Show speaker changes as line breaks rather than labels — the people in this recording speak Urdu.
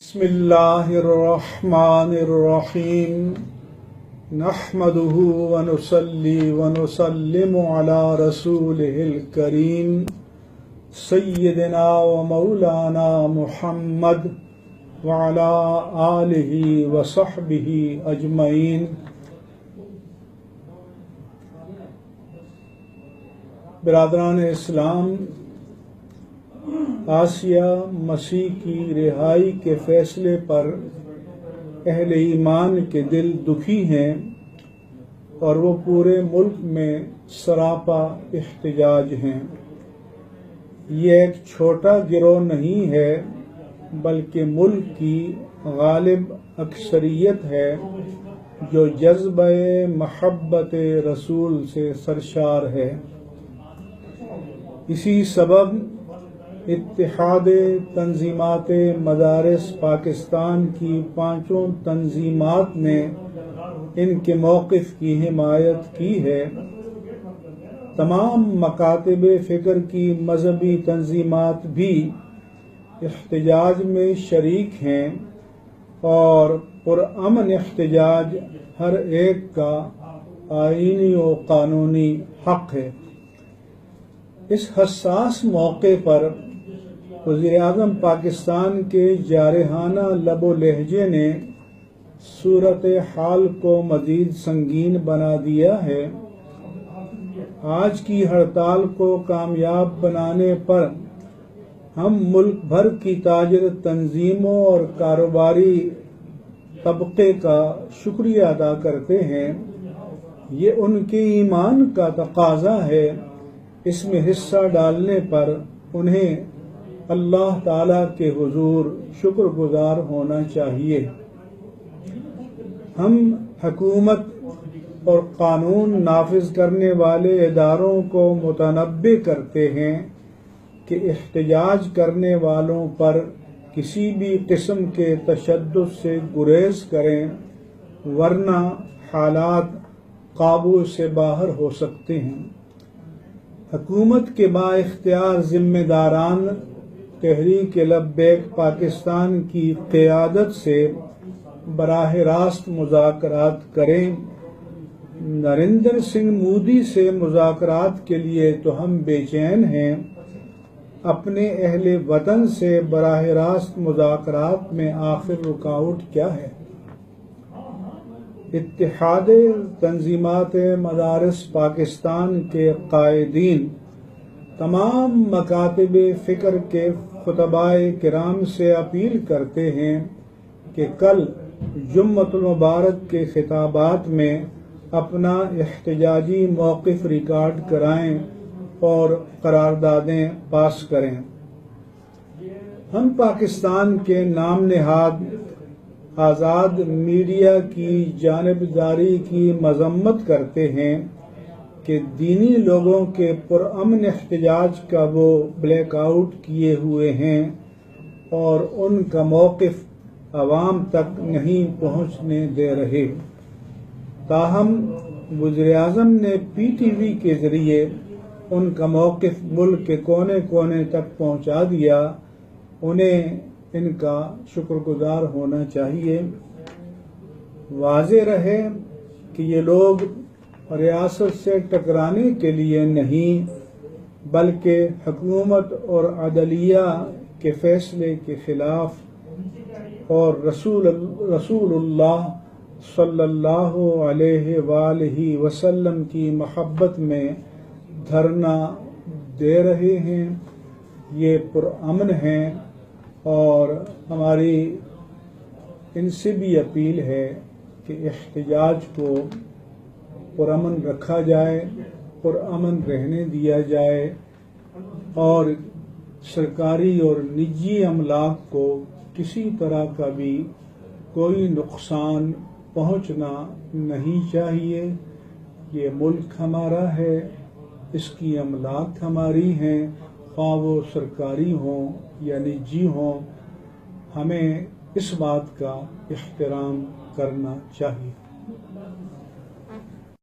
بسم اللہ الرحمن الرحیم نحمده ونصلی ونسلم علی رسولہ الکریم سیدنا و مولانا محمد وعلی آلہ وصحبہ اجمعین۔ برادران اسلام، آسیہ مسیح کی رہائی کے فیصلے پر اہل ایمان کے دل دکھی ہیں اور وہ پورے ملک میں سراپا احتجاج ہیں۔ یہ ایک چھوٹا گروہ نہیں ہے بلکہ ملک کی غالب اکثریت ہے جو جذبہ محبت رسول سے سرشار ہے۔ اسی سبب اتحاد تنظیمات مدارس پاکستان کی 5 تنظیمات نے ان کے موقف کی حمایت کی ہے۔ تمام مکاتب فکر کی مذہبی تنظیمات بھی احتجاج میں شریک ہیں اور پرامن احتجاج ہر ایک کا آئینی و قانونی حق ہے۔ اس حساس موقع پر وزیر اعظم پاکستان کے جارحانہ لب و لہجے نے صورتحال کو مزید سنگین بنا دیا ہے۔ آج کی ہڑتال کو کامیاب بنانے پر ہم ملک بھر کی تاجر تنظیموں اور کاروباری طبقے کا شکریہ ادا کرتے ہیں۔ یہ ان کے ایمان کا تقاضا ہے۔ اس میں حصہ ڈالنے پر انہیں اللہ تعالیٰ کے حضور شکر گزار ہونا چاہیے۔ ہم حکومت اور قانون نافذ کرنے والے اداروں کو متنبہ کرتے ہیں کہ احتجاج کرنے والوں پر کسی بھی قسم کے تشدد سے گریز کریں ورنہ حالات قابو سے باہر ہو سکتے ہیں۔ حکومت کے با اختیار ذمہ داران تحریک لبیک پاکستان کی قیادت سے براہ راست مذاکرات کریں۔ نریندر سنگھ مودی سے مذاکرات کے لیے تو ہم بے چین ہیں، اپنے اہل وطن سے براہ راست مذاکرات میں آخر رکاوٹ کیا ہے؟ اتحاد تنظیمات مدارس پاکستان کے قائدین تمام مکاتب فکر کے خطبائے کرام سے اپیل کرتے ہیں کہ کل جمعۃ المبارک کے خطابات میں اپنا احتجاجی موقف ریکارڈ کرائیں اور قراردادیں پاس کریں۔ ہم پاکستان کے نام نہاد آزاد میڈیا کی جانبداری کی مذمت کرتے ہیں کہ دینی لوگوں کے پرامن احتجاج کا وہ بلیک آؤٹ کیے ہوئے ہیں اور ان کا موقف عوام تک نہیں پہنچنے دے رہے۔ تاہم وزیر اعظم نے پی ٹی وی کے ذریعے ان کا موقف ملک کے کونے کونے تک پہنچا دیا۔ انہیں ان کا شکر گزار ہونا چاہیے۔ واضح رہے کہ یہ لوگ ریاست سے ٹکرانے کے لیے نہیں بلکہ حکومت اور عدلیہ کے فیصلے کے خلاف اور رسول اللہ صلی اللہ علیہ وآلہ وسلم کی محبت میں دھرنا دے رہے ہیں۔ یہ پرامن ہیں اور ہماری ان سے بھی اپیل ہے کہ احتجاج کو پرامن رکھا جائے، پرامن رہنے دیا جائے اور سرکاری اور نجی املاک کو کسی طرح کا بھی کوئی نقصان پہنچنا نہیں چاہیے۔ یہ ملک ہمارا ہے، اس کی املاک ہماری ہیں، خواہ وہ سرکاری ہوں یا نجی ہوں۔ ہمیں اس بات کا احترام کرنا چاہیے۔